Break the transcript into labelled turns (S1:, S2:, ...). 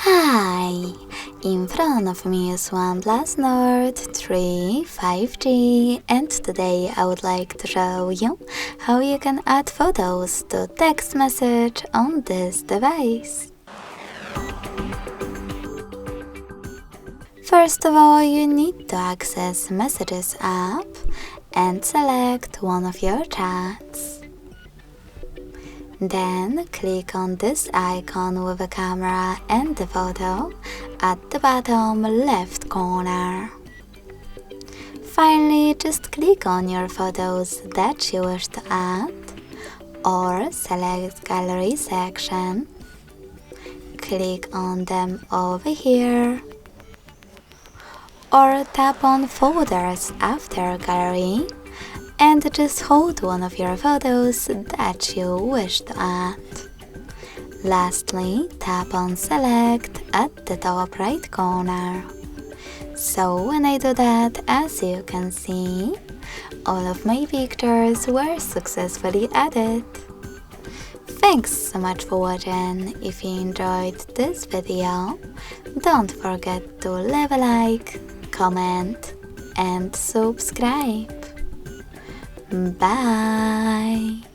S1: Hi! In front of me is OnePlus Nord 3 5G, and today I would like to show you how you can add photos to text message on this device. First of all, you need to access Messages app and select one of your chats. Then click on this icon with a camera and the photo at the bottom left corner. Finally, just click on your photos that you wish to add or select Gallery section. Click on them over here or tap on Folders after Gallery and just hold one of your photos that you wish to add. Lastly, tap on Select at the top right corner. So when I do that, as you can see, all of my pictures were successfully added. Thanks so much for watching. If you enjoyed this video, don't forget to leave a like, comment and subscribe. Bye!